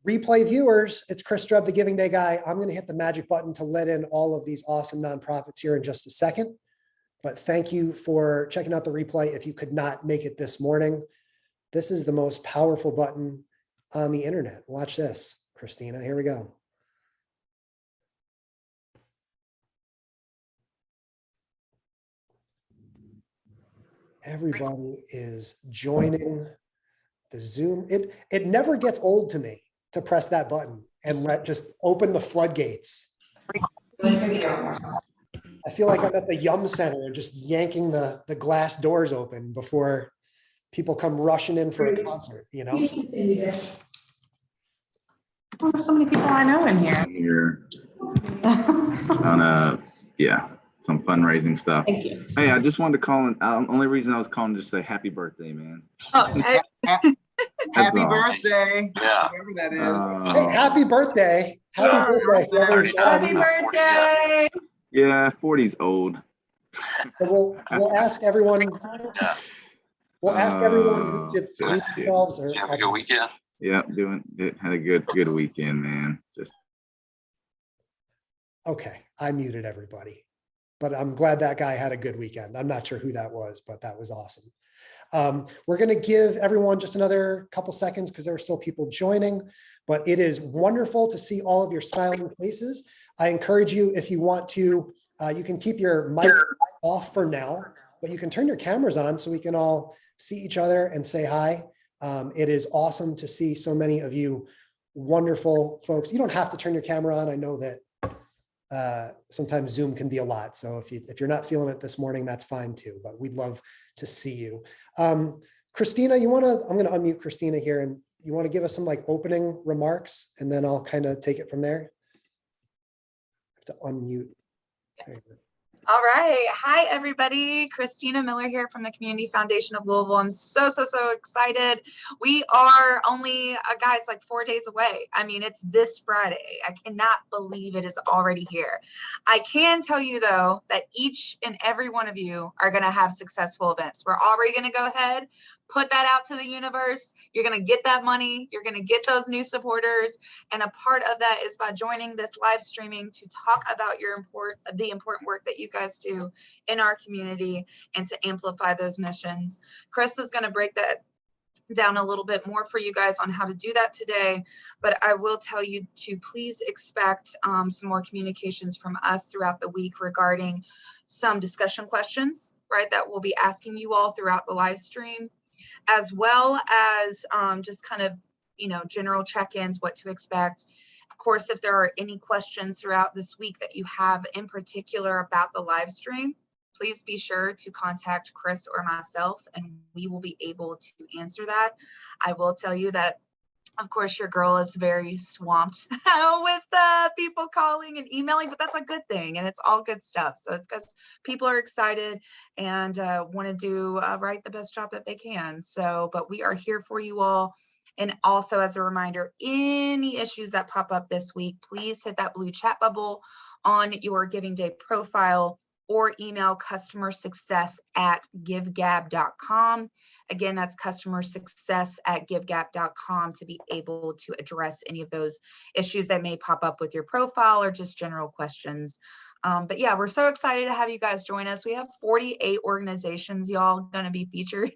Replay viewers, it's Chris Strub, the Giving Day guy. I'm going to hit the magic button to let in all of these awesome nonprofits here in just a second. But thank you for checking out the replay. If you could not make it this morning, this is the most powerful button on the internet. Watch this, Christina. Here we go. Everybody is joining the Zoom. It never gets old to me to press that button and just open the floodgates. I feel like I'm at the Yum Center just yanking the glass doors open before people come rushing in for a concert, you know? Oh, there's so many people I know in here. Here on some fundraising stuff. Thank you. Hey, I just wanted to call in. Only reason I was calling to just say happy birthday, man. Oh, Happy birthday. Yeah. Whoever that is. Hey, happy birthday. Happy birthday. happy birthday. Yeah, 40's old. We'll ask everyone. Yeah. We'll ask everyone to mute themselves. Did you have a good weekend? Yeah, had a good weekend, man. Just okay. I muted everybody, but I'm glad that guy had a good weekend. I'm not sure who that was, but that was awesome. We're going to give everyone just another couple seconds because there are still people joining, but it is wonderful to see all of your smiling faces. I encourage you, if you want to, you can keep your mic off for now, but you can turn your cameras on so we can all see each other and say hi. It is awesome to see so many of you wonderful folks. You don't have to turn your camera on. I know that sometimes Zoom can be a lot. So if you're not feeling it this morning, that's fine too, but we'd love to see you. Christina, I'm going to unmute Christina here, and you want to give us some like opening remarks, and then I'll kind of take it from there. I have to unmute. All right. Hi, everybody. Christina Miller here from the Community Foundation of Louisville. I'm so excited. We are only, guys, like 4 days away. I mean, it's this Friday. I cannot believe it is already here. I can tell you, though, that each and every one of you are going to have successful events. We're already going to go ahead, put that out to the universe. You're going to get that money. You're going to get those new supporters. And a part of that is by joining this live streaming to talk about the important work that you guys do in our community and to amplify those missions. Chris is going to break that down a little bit more for you guys on how to do that today, but I will tell you to please expect some more communications from us throughout the week regarding some discussion questions, right, that we'll be asking you all throughout the live stream, as well as just kind of, general check-ins, what to expect. Of course, if there are any questions throughout this week that you have in particular about the live stream, please be sure to contact Chris or myself, and we will be able to answer that. I will tell you that, of course, your girl is very swamped with people calling and emailing, but that's a good thing, and it's all good stuff. So it's because people are excited and want to do the best job that they can. So, but we are here for you all. And also, as a reminder, any issues that pop up this week, please hit that blue chat bubble on your Giving Day profile or email customersuccess@givegab.com. Again, that's customersuccess@givegab.com to be able to address any of those issues that may pop up with your profile or just general questions. But yeah, we're so excited to have you guys join us. We have 48 organizations, y'all, going to be featured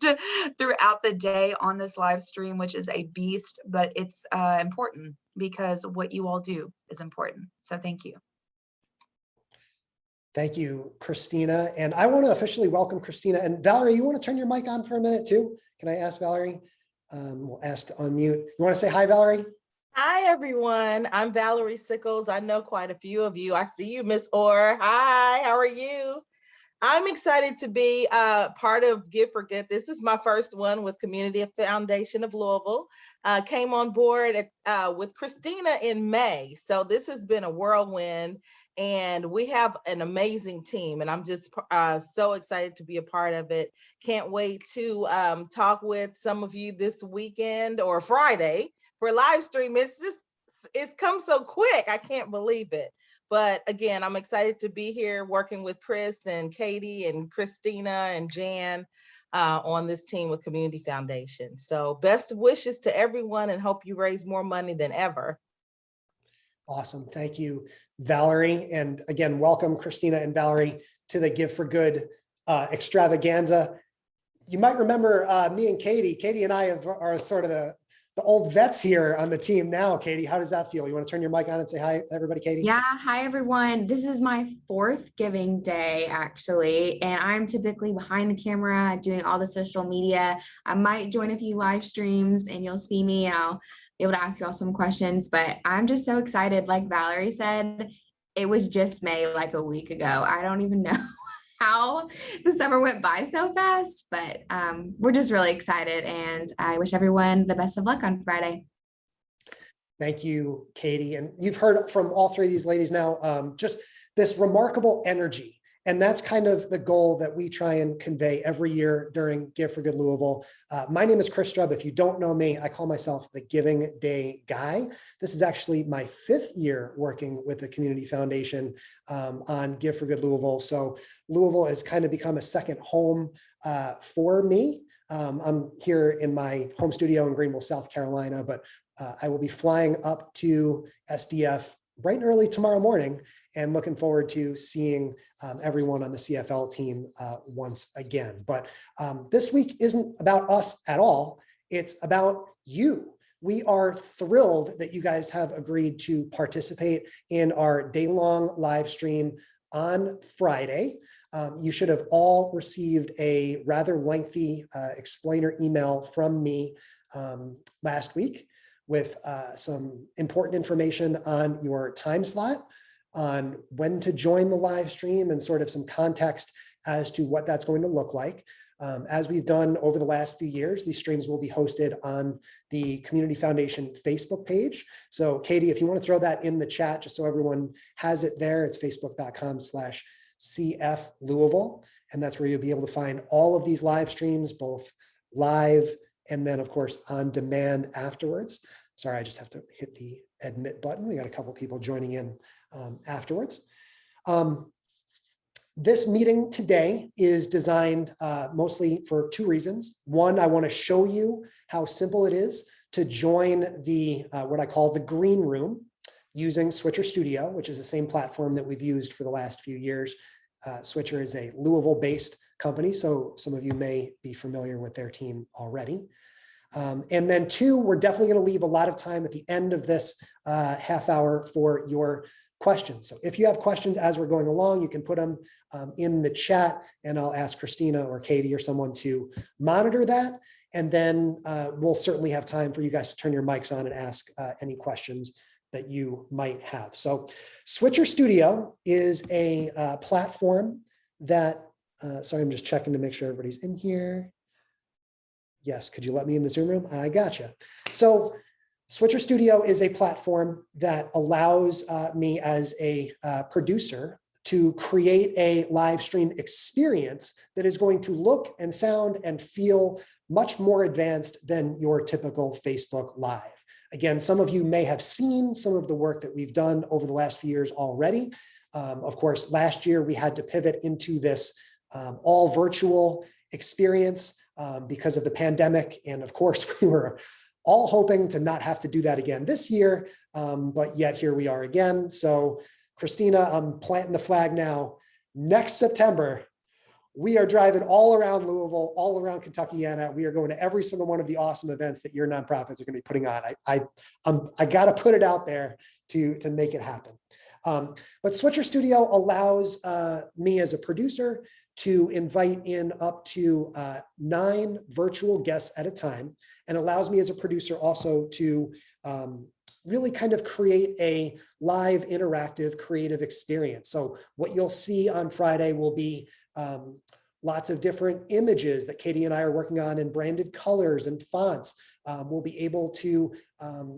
throughout the day on this live stream, which is a beast, but it's important because what you all do is important. So thank you. Thank you, Christina. And I want to officially welcome Christina. And Valerie, you want to turn your mic on for a minute too? Can I ask Valerie? We'll ask to unmute. You want to say hi, Valerie? Hi, everyone. I'm Valerie Sickles. I know quite a few of you. I see you, Miss Orr. Hi, how are you? I'm excited to be part of Give for Good. This is my first one with Community Foundation of Louisville. Came on board with Christina in May. So this has been a whirlwind, and we have an amazing team, and I'm just so excited to be a part of it. Can't wait to talk with some of you this weekend or Friday for live stream. It's come so quick. I can't believe it. But again, I'm excited to be here working with Chris and Katie and Christina and Jan. on this team with Community Foundation. So best of wishes to everyone and hope you raise more money than ever. Awesome. Thank you, Valerie. And again, welcome Christina and Valerie to the Give for Good extravaganza. You might remember me and Katie. Katie and I are sort of the old vets here on the team now. Katie, how does that feel? You want to turn your mic on and say hi, everybody, Katie? Yeah, hi everyone. This is my 4th giving day actually, and I'm typically behind the camera doing all the social media. I might join a few live streams and you'll see me and I'll be able to ask you all some questions, but I'm just so excited. Like Valerie said, it was just May like a week ago. I don't even know how the summer went by so fast, but we're just really excited and I wish everyone the best of luck on Friday. Thank you, Katie. And you've heard from all 3 of these ladies now, just this remarkable energy. And that's kind of the goal that we try and convey every year during Give for Good Louisville. My name is Chris Strub. If you don't know me, I call myself the Giving Day Guy. This is actually my 5th year working with the Community Foundation on Give for Good Louisville. So Louisville has kind of become a second home for me. I'm here in my home studio in Greenville, South Carolina, but I will be flying up to SDF bright and early tomorrow morning and looking forward to seeing everyone on the CFL team once again. But this week isn't about us at all. It's about you. We are thrilled that you guys have agreed to participate in our day-long live stream on Friday. You should have all received a rather lengthy explainer email from me last week with some important information on your time slot, on when to join the live stream, and sort of some context as to what that's going to look like. As we've done over the last few years, these streams will be hosted on the Community Foundation Facebook page. So Katie, if you want to throw that in the chat, just so everyone has it there, it's facebook.com/CF Louisville. And that's where you'll be able to find all of these live streams, both live and then of course on demand afterwards. Sorry, I just have to hit the admit button. We got a couple people joining in afterwards. This meeting today is designed mostly for 2 reasons. One, I want to show you how simple it is to join the what I call the green room using Switcher Studio, which is the same platform that we've used for the last few years. Switcher is a Louisville-based company, so some of you may be familiar with their team already. And then 2, we're definitely going to leave a lot of time at the end of this half hour for your questions. So if you have questions as we're going along, you can put them in the chat and I'll ask Christina or Katie or someone to monitor that. And then we'll certainly have time for you guys to turn your mics on and ask any questions that you might have. So Switcher Studio is a platform that, sorry, I'm just checking to make sure everybody's in here. Yes, could you let me in the Zoom room? I gotcha. So Switcher Studio is a platform that allows me as a producer to create a live stream experience that is going to look and sound and feel much more advanced than your typical Facebook Live. Again, some of you may have seen some of the work that we've done over the last few years already. Of course, last year we had to pivot into this all virtual experience because of the pandemic. And of course, we were all hoping to not have to do that again this year, but yet here we are again. So Christina, I'm planting the flag now. Next September, we are driving all around Louisville, all around Kentuckiana. We are going to every single one of the awesome events that your nonprofits are going to be putting on. I got to put it out there to make it happen. But Switcher Studio allows me as a producer to invite in up to 9 virtual guests at a time, and allows me as a producer also to really kind of create a live, interactive, creative experience. So what you'll see on Friday will be lots of different images that Katie and I are working on in branded colors and fonts. We'll be able to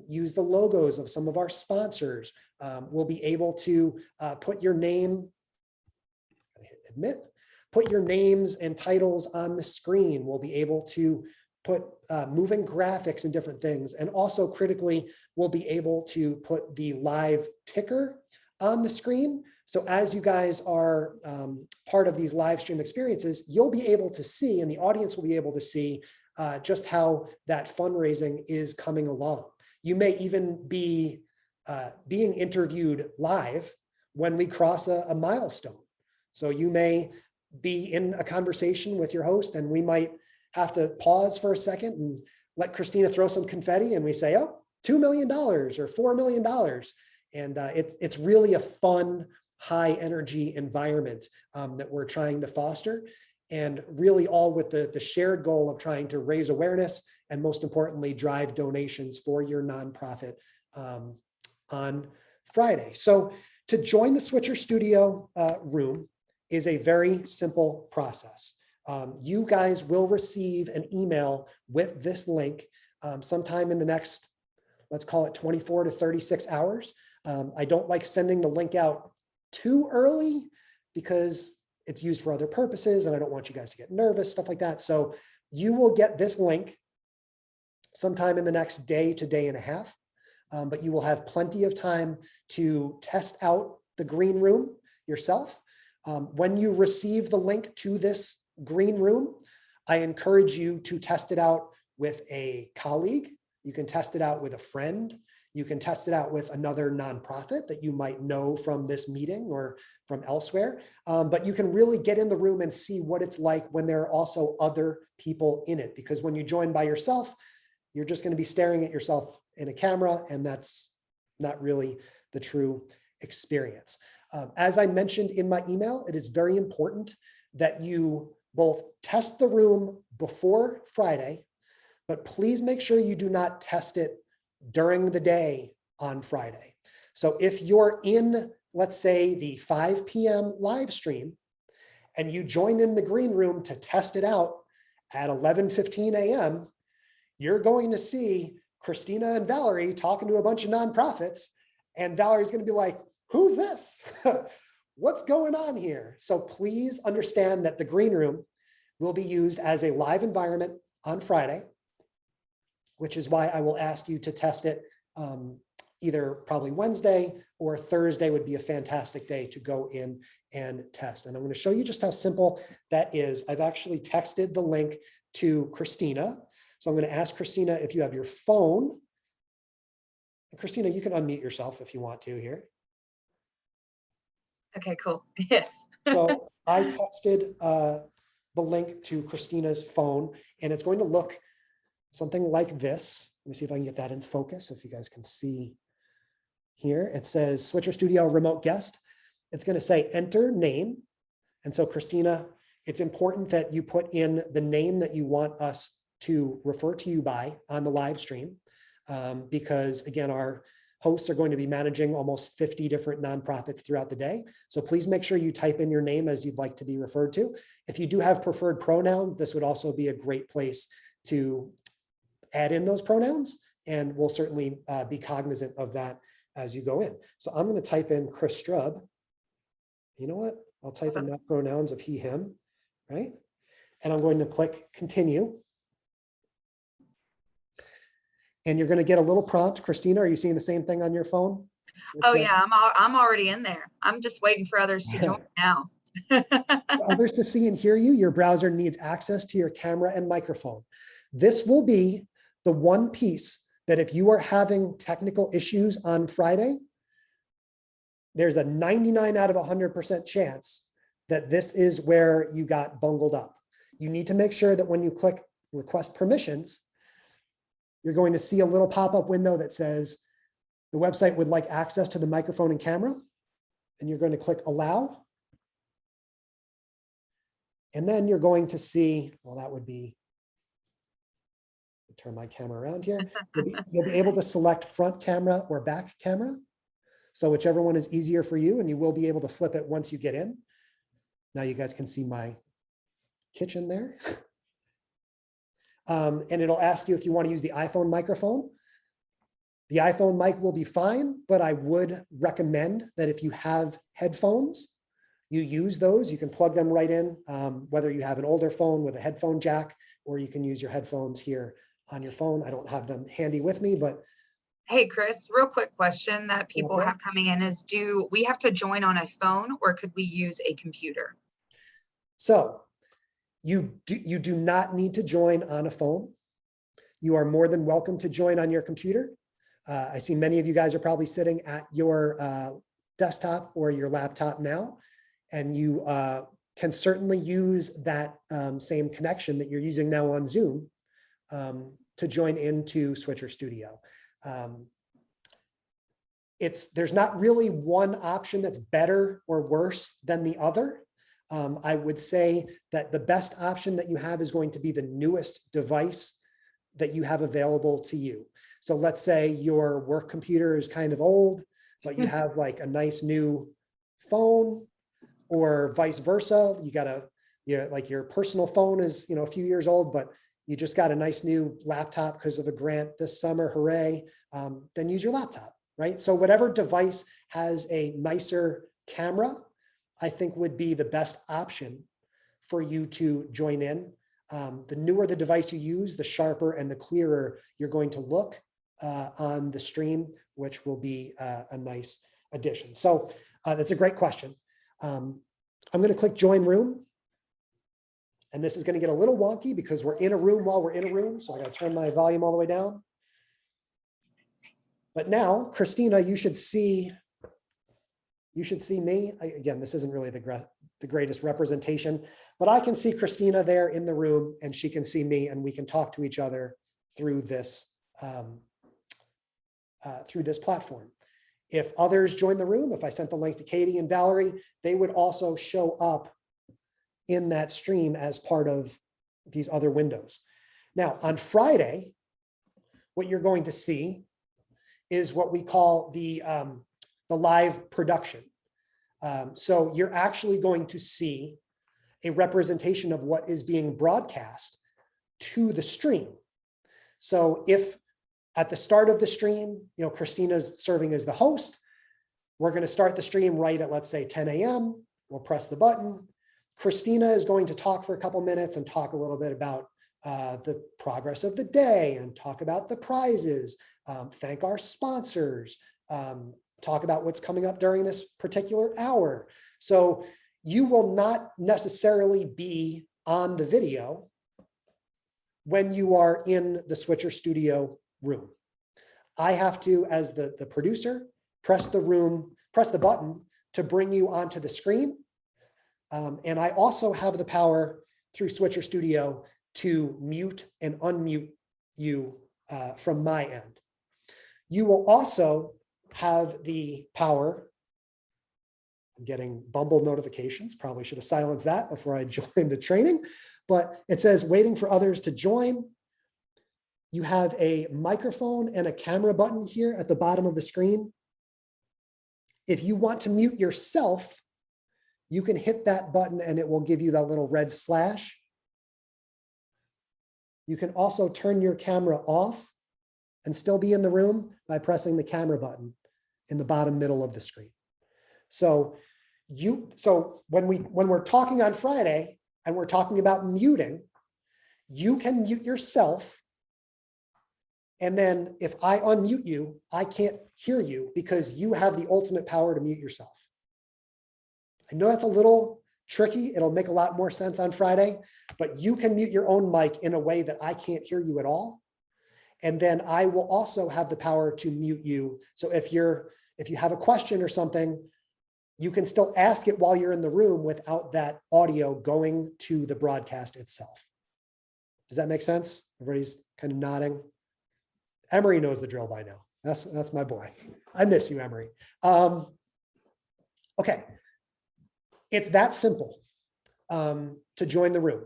use the logos of some of our sponsors. We'll be able to put your name, put your names and titles on the screen. We'll be able to put moving graphics and different things. And also critically, we'll be able to put the live ticker on the screen. So as you guys are part of these live stream experiences, you'll be able to see, and the audience will be able to see just how that fundraising is coming along. You may even be being interviewed live when we cross a milestone. So you may be in a conversation with your host, and we might have to pause for a second and let Christina throw some confetti, and we say, oh, $2 million or $4 million. And it's really a fun, high energy environment that we're trying to foster, and really all with the shared goal of trying to raise awareness and, most importantly, drive donations for your nonprofit on Friday. So to join the Switcher Studio room is a very simple process. You guys will receive an email with this link sometime in the next, let's call it 24 to 36 hours. I don't like sending the link out too early because it's used for other purposes and I don't want you guys to get nervous, stuff like that. So you will get this link sometime in the next day to day and a half, but you will have plenty of time to test out the green room yourself. When you receive the link to this green room, I encourage you to test it out with a colleague. You can test it out with a friend. You can test it out with another nonprofit that you might know from this meeting or from elsewhere. But you can really get in the room and see what it's like when there are also other people in it. Because when you join by yourself, you're just going to be staring at yourself in a camera, and that's not really the true experience. As I mentioned in my email, it is very important that you both test the room before Friday, but please make sure you do not test it during the day on Friday. So if you're in, let's say, the 5 p.m. live stream and you join in the green room to test it out at 11:15 a.m., you're going to see Christina and Valerie talking to a bunch of nonprofits, and Valerie's going to be like, who's this? What's going on here? So please understand that the green room will be used as a live environment on Friday, which is why I will ask you to test it either probably Wednesday or Thursday would be a fantastic day to go in and test. And I'm going to show you just how simple that is. I've actually texted the link to Christina. So I'm going to ask Christina if you have your phone. Christina, you can unmute yourself if you want to here. Okay, cool. Yes. So I texted the link to Christina's phone, and it's going to look something like this. Let me see if I can get that in focus, if you guys can see here. It says Switcher Studio remote guest. It's going to say enter name. And so Christina, it's important that you put in the name that you want us to refer to you by on the live stream, because again, our hosts are going to be managing almost 50 different nonprofits throughout the day. So please make sure you type in your name as you'd like to be referred to. If you do have preferred pronouns, this would also be a great place to add in those pronouns, and we'll certainly be cognizant of that as you go in. So I'm going to type in Chris Strub. You know what? I'll type in that pronouns of he, him, right? And I'm going to click continue. And you're going to get a little prompt. Christina, are you seeing the same thing on your phone? Oh yeah, I'm already in there. I'm just waiting for others to join now. For others to see and hear you, your browser needs access to your camera and microphone. This will be the one piece that if you are having technical issues on Friday, there's a 99 out of 100% chance that this is where you got bungled up. You need to make sure that when you click request permissions, you're going to see a little pop-up window that says the website would like access to the microphone and camera, and you're going to click allow. And then you're going to see, well, that would be, turn my camera around here. You'll be able to select front camera or back camera. So whichever one is easier for you, and you will be able to flip it once you get in. Now you guys can see my kitchen there. And it'll ask you if you want to use the iPhone microphone. The iPhone mic will be fine, but I would recommend that if you have headphones, you use those. You can plug them right in, whether you have an older phone with a headphone jack, or you can use your headphones here on your phone. I don't have them handy with me, but Hey, Chris, real quick question that people Okay. have coming in is, do we have to join on a phone or could we use a computer? So you do not need to join on a phone. You are more than welcome to join on your computer. I see many of you guys are probably sitting at your desktop or your laptop now, and you can certainly use that same connection that you're using now on Zoom to join into Switcher Studio. There's not really one option that's better or worse than the other. I would say that the best option that you have is going to be the newest device that you have available to you. So let's say your work computer is kind of old, but you have like a nice new phone, or vice versa. Like your personal phone is, a few years old, but you just got a nice new laptop because of a grant this summer, hooray, then use your laptop, right? So whatever device has a nicer camera, I think would be the best option for you to join in. The newer the device you use, the sharper and the clearer you're going to look on the stream, which will be a nice addition. So that's a great question. I'm going to click join room. And this is going to get a little wonky because we're in a room while we're in a room. So I got to turn my volume all the way down. But now, Christina, you should see me. Again, this isn't really the greatest representation, but I can see Christina there in the room and she can see me and we can talk to each other through this platform. If others join the room, if I sent the link to Katie and Valerie, they would also show up in that stream as part of these other windows. Now on Friday, what you're going to see is what we call the live production. So you're actually going to see a representation of what is being broadcast to the stream. So if at the start of the stream, Christina's serving as the host, we're going to start the stream right at, let's say, 10 a.m. We'll press the button. Christina is going to talk for a couple minutes and talk a little bit about the progress of the day and talk about the prizes, thank our sponsors, talk about what's coming up during this particular hour. So you will not necessarily be on the video when you are in the Switcher Studio room. I have to, as the producer, press the button to bring you onto the screen. And I also have the power through Switcher Studio to mute and unmute you from my end. You will also have the power. I'm getting Bumble notifications. Probably should have silenced that before I joined the training, but it says waiting for others to join. You have a microphone and a camera button here at the bottom of the screen. If you want to mute yourself, you can hit that button and it will give you that little red slash. You can also turn your camera off and still be in the room by pressing the camera button in the bottom middle of the screen. So when we're talking on Friday and we're talking about muting, you can mute yourself. And then if I unmute you, I can't hear you because you have the ultimate power to mute yourself. I know that's a little tricky. It'll make a lot more sense on Friday, but you can mute your own mic in a way that I can't hear you at all. And then I will also have the power to mute you. So if you have a question or something, you can still ask it while you're in the room without that audio going to the broadcast itself. Does that make sense? Everybody's kind of nodding. Emery knows the drill by now. That's my boy. I miss you, Emery. Okay. It's that simple to join the room.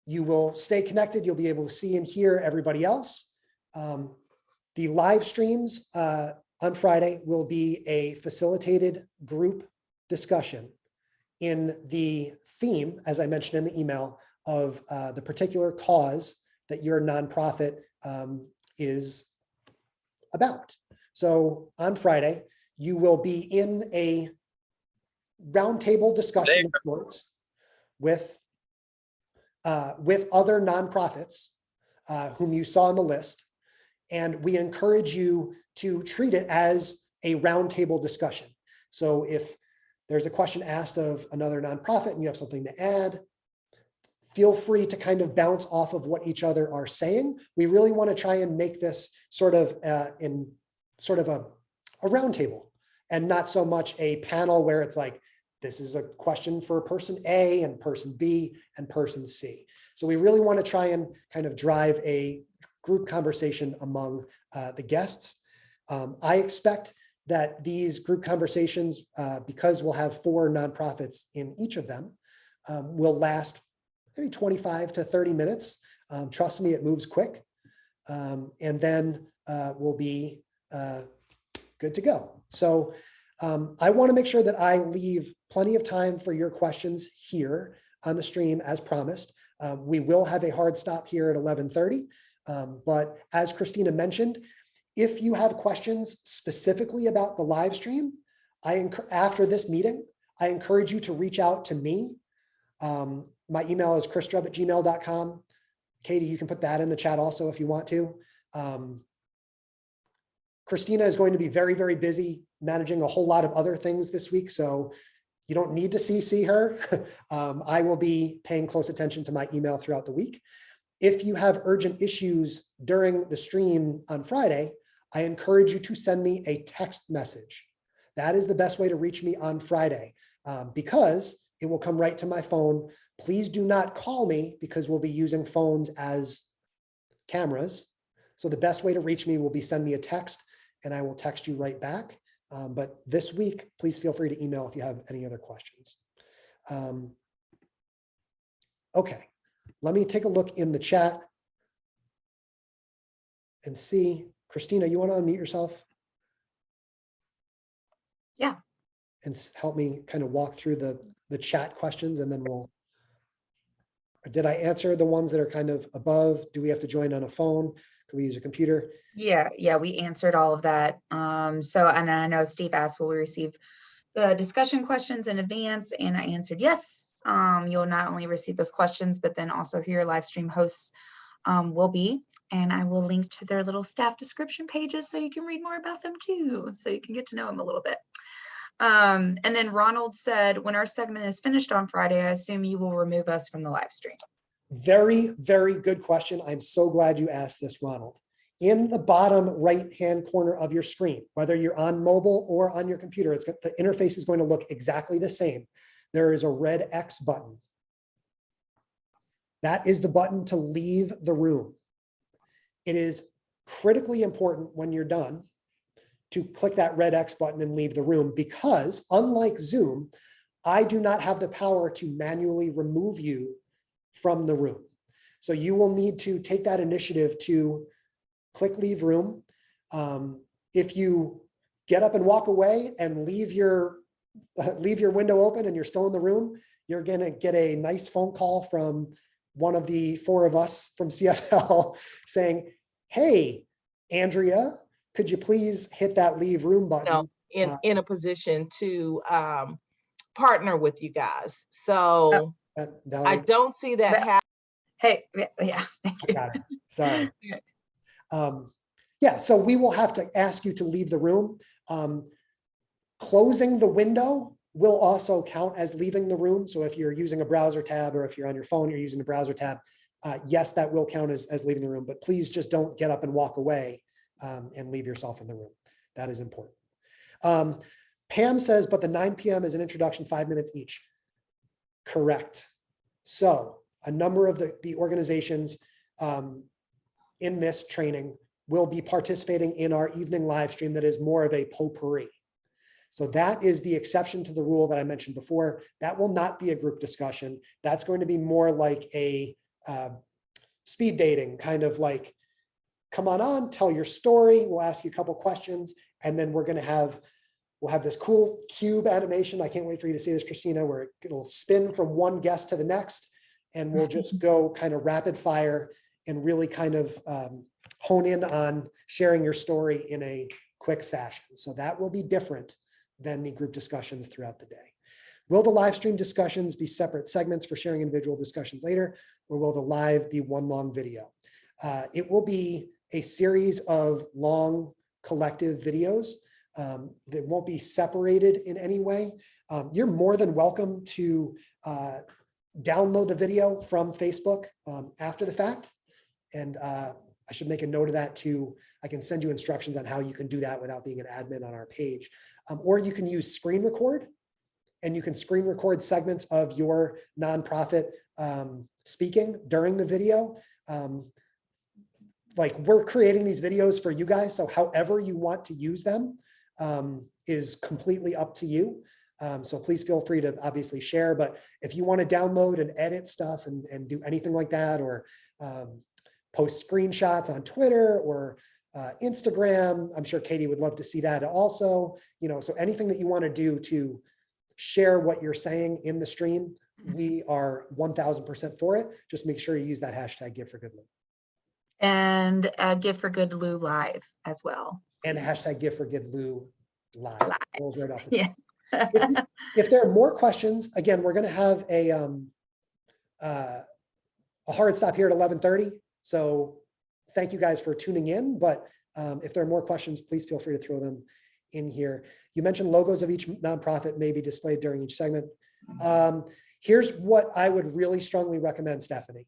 You will stay connected. You'll be able to see and hear everybody else. The live streams on Friday will be a facilitated group discussion in the theme, as I mentioned in the email, of the particular cause that your nonprofit is about. So on Friday, you will be in a roundtable discussion of sorts with other nonprofits whom you saw on the list. And we encourage you to treat it as a roundtable discussion. So if there's a question asked of another nonprofit and you have something to add, feel free to kind of bounce off of what each other are saying. We really want to try and make this sort of a roundtable and not so much a panel where it's like, this is a question for person A and person B and person C. So we really want to try and kind of drive a group conversation among the guests. I expect that these group conversations, because we'll have 4 nonprofits in each of them, will last maybe 25 to 30 minutes. Trust me, it moves quick. And then we'll be good to go. So I want to make sure that I leave plenty of time for your questions here on the stream as promised. We will have a hard stop here at 11:30. But as Christina mentioned, if you have questions specifically about the live stream, after this meeting, I encourage you to reach out to me. My email is chrisstrub@gmail.com. Katie, you can put that in the chat also if you want to. Christina is going to be very, very busy managing a whole lot of other things this week, so you don't need to CC her. I will be paying close attention to my email throughout the week. If you have urgent issues during the stream on Friday, I encourage you to send me a text message. That is the best way to reach me on Friday because it will come right to my phone. Please do not call me because we'll be using phones as cameras. So the best way to reach me will be send me a text and I will text you right back. But this week, please feel free to email if you have any other questions. Okay, let me take a look in the chat and see. Christina, you want to unmute yourself? Yeah. And help me kind of walk through the chat questions and then did I answer the ones that are kind of above? Do we have to join on a phone? Can we use a computer? Yeah, we answered all of that. So, and I know Steve asked, will we receive the discussion questions in advance? And I answered yes. You'll not only receive those questions, but then also who your live stream hosts will be. And I will link to their little staff description pages so you can read more about them too. So you can get to know them a little bit. And then Ronald said, when our segment is finished on Friday, I assume you will remove us from the live stream. Very, very good question. I'm so glad you asked this, Ronald. In the bottom right-hand corner of your screen, whether you're on mobile or on your computer, the interface is going to look exactly the same. There is a red X button. That is the button to leave the room. It is critically important when you're done to click that red X button and leave the room because unlike Zoom, I do not have the power to manually remove you from the room. So you will need to take that initiative to click leave room. If you get up and walk away and leave your window open and you're still in the room, you're gonna get a nice phone call from one of the 4 of us from CFL saying, hey, Andrea, could you please hit that leave room button? In a position to partner with you guys. So I don't see that happen. Hey, yeah, thank you. Got it. Sorry. Yeah, so we will have to ask you to leave the room. Closing the window will also count as leaving the room. So if you're using a browser tab or if you're on your phone, you're using a browser tab, yes, that will count as leaving the room, but please just don't get up and walk away and leave yourself in the room. That is important. Pam says, but the 9 p.m. is an introduction, 5 minutes each. Correct. So a number of the organizations in this training will be participating in our evening live stream that is more of a potpourri. So that is the exception to the rule that I mentioned before. That will not be a group discussion. That's going to be more like a speed dating, kind of like, come on, tell your story. We'll ask you a couple questions, and then we'll have this cool cube animation. I can't wait for you to see this, Christina, where it'll spin from one guest to the next, and we'll just go kind of rapid fire and really kind of hone in on sharing your story in a quick fashion. So that will be different than the group discussions throughout the day. Will the live stream discussions be separate segments for sharing individual discussions later, or will the live be one long video? It will be a series of long collective videos that won't be separated in any way. You're more than welcome to download the video from Facebook after the fact. And I should make a note of that too. I can send you instructions on how you can do that without being an admin on our page. Or you can use screen record, and you can screen record segments of your nonprofit speaking during the video. Like, we're creating these videos for you guys, so however you want to use them is completely up to you. So please feel free to obviously share, but if you want to download and edit stuff and do anything like that, or post screenshots on Twitter or Instagram, I'm sure Katie would love to see that also. So anything that you want to do to share what you're saying in the stream, we are 1000% for it. Just make sure you use that hashtag Give for Good Lou. And Give for Good Lou live as well. And hashtag Give for Good Lou live. Rolls right off the Yeah. top. If there are more questions, again, we're going to have a hard stop here at 11:30. So thank you guys for tuning in. But if there are more questions, please feel free to throw them in here. You mentioned logos of each nonprofit may be displayed during each segment. Here's what I would really strongly recommend, Stephanie.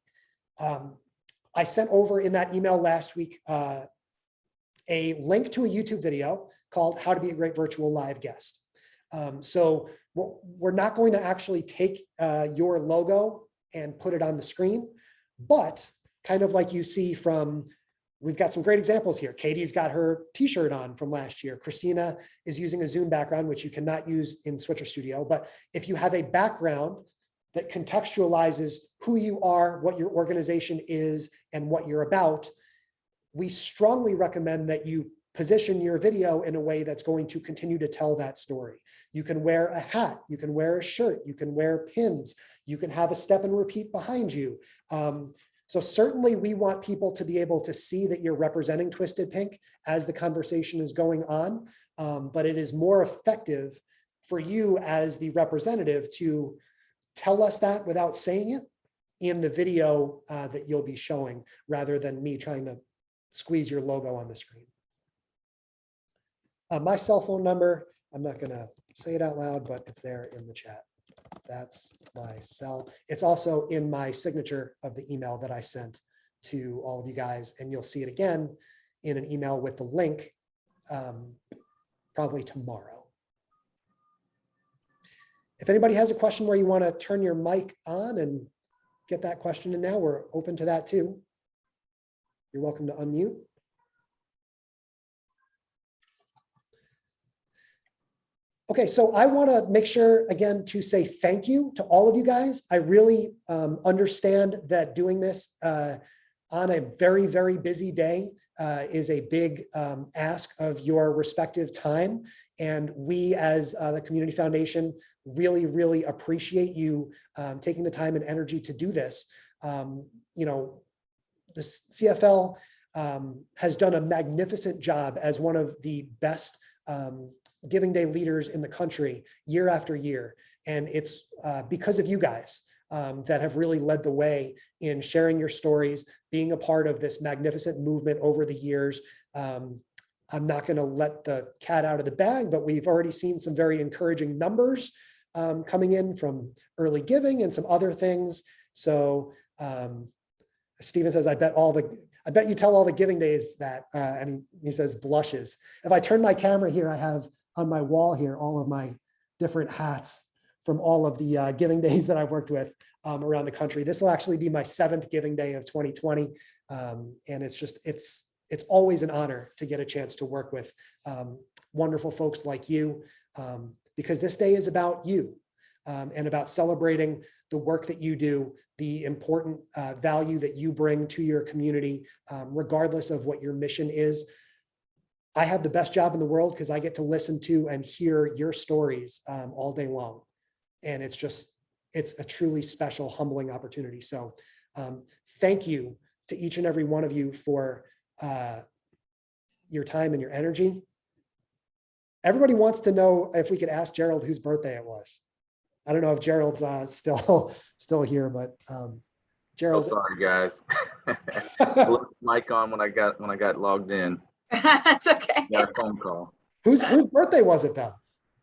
I sent over in that email last week a link to a YouTube video called How to Be a Great Virtual Live Guest. So we're not going to actually take your logo and put it on the screen, but kind of like you see from, we've got some great examples here. Katie's got her t-shirt on from last year. Christina is using a Zoom background, which you cannot use in Switcher Studio. But if you have a background that contextualizes who you are, what your organization is, and what you're about, we strongly recommend that you position your video in a way that's going to continue to tell that story. You can wear a hat, you can wear a shirt, you can wear pins, you can have a step and repeat behind you. So certainly we want people to be able to see that you're representing Twisted Pink as the conversation is going on, but it is more effective for you as the representative to tell us that without saying it in the video that you'll be showing, rather than me trying to squeeze your logo on the screen. My cell phone number, I'm not gonna say it out loud, but it's there in the chat. That's my cell. It's also in my signature of the email that I sent to all of you guys, and you'll see it again in an email with the link probably tomorrow. If anybody has a question where you want to turn your mic on and get that question in now, we're open to that too. You're welcome to unmute. Okay, so I want to make sure, again, to say thank you to all of you guys. I really understand that doing this on a very, very busy day is a big ask of your respective time. And we as the Community Foundation really, really appreciate you taking the time and energy to do this. The CFL has done a magnificent job as one of the best Giving Day leaders in the country year after year. And it's because of you guys that have really led the way in sharing your stories, being a part of this magnificent movement over the years. I'm not going to let the cat out of the bag, but we've already seen some very encouraging numbers coming in from early giving and some other things. So Stephen says, I bet you tell all the Giving Days that, and he says blushes. If I turn my camera here, I have on my wall here all of my different hats from all of the Giving Days that I've worked with around the country. This will actually be my 7th Giving Day of 2020. And it's always an honor to get a chance to work with wonderful folks like you, because this day is about you and about celebrating the work that you do, the important value that you bring to your community, regardless of what your mission is. I have the best job in the world because I get to listen to and hear your stories all day long. And it's a truly special, humbling opportunity. So thank you to each and every one of you for your time and your energy. Everybody wants to know if we could ask Gerald whose birthday it was. I don't know if Gerald's still here, but Gerald. sorry, guys. I left the mic on when I got logged in. That's okay. Got a phone call. Whose birthday was it though?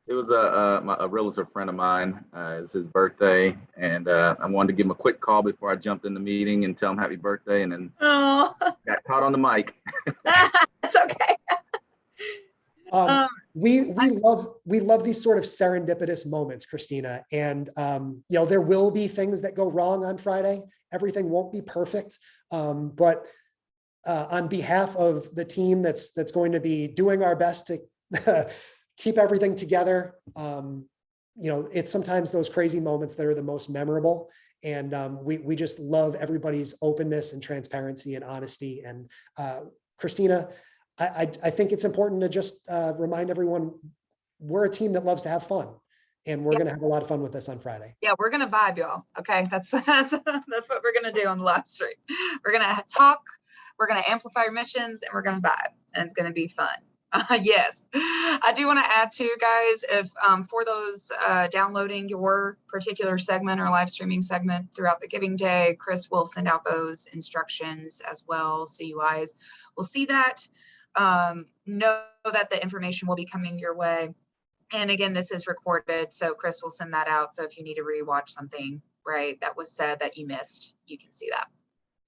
It was a relative friend of mine. It's his birthday, and I wanted to give him a quick call before I jumped in the meeting and tell him happy birthday, and then Oh, got caught on the mic. that's okay. We love these sort of serendipitous moments, Christina. And there will be things that go wrong on Friday. Everything won't be perfect. But on behalf of the team that's going to be doing our best to keep everything together, it's sometimes those crazy moments that are the most memorable. And we just love everybody's openness and transparency and honesty. And Christina, I think it's important to just remind everyone we're a team that loves to have fun, and we're going to have a lot of fun with this on Friday. Yeah, we're gonna vibe, y'all. Okay, that's what we're gonna do on the live stream. We're gonna talk, we're gonna amplify your missions, and we're gonna vibe, and it's gonna be fun. Yes, I do want to add too, guys, if for those downloading your particular segment or live streaming segment throughout the giving day, Chris will send out those instructions as well, so you guys will see that. Know that the information will be coming your way. And again, this is recorded, so Chris will send that out. So if you need to rewatch something, right, that was said that you missed, you can see that.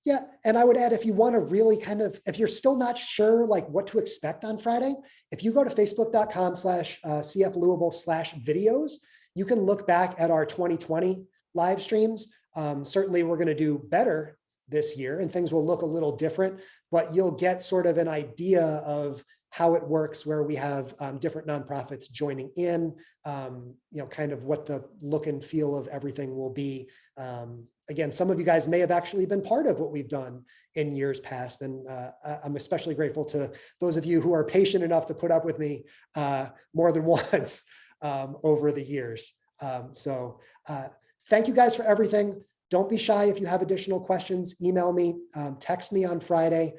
Yeah, and I would add, if you want to really if you're still not sure like what to expect on Friday, if you go to facebook.com/CF Louisville/videos, you can look back at our 2020 live streams. Certainly we're going to do better this year and things will look a little different, but you'll get sort of an idea of how it works, where we have different nonprofits joining in, kind of what the look and feel of everything will be. Again, some of you guys may have actually been part of what we've done in years past. And I'm especially grateful to those of you who are patient enough to put up with me more than once over the years. Thank you guys for everything. Don't be shy. If you have additional questions, email me, text me on Friday.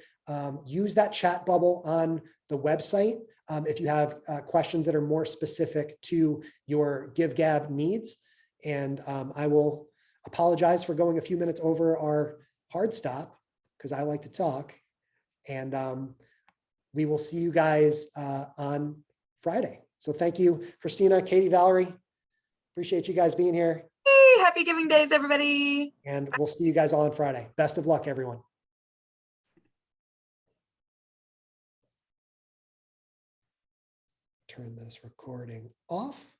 Use that chat bubble on the website if you have questions that are more specific to your GiveGab needs. And I will apologize for going a few minutes over our hard stop because I like to talk. And we will see you guys on Friday. So thank you, Christina, Katie, Valerie. Appreciate you guys being here. Hey, happy giving days, everybody. And we'll see you guys all on Friday. Best of luck, everyone. Turn this recording off.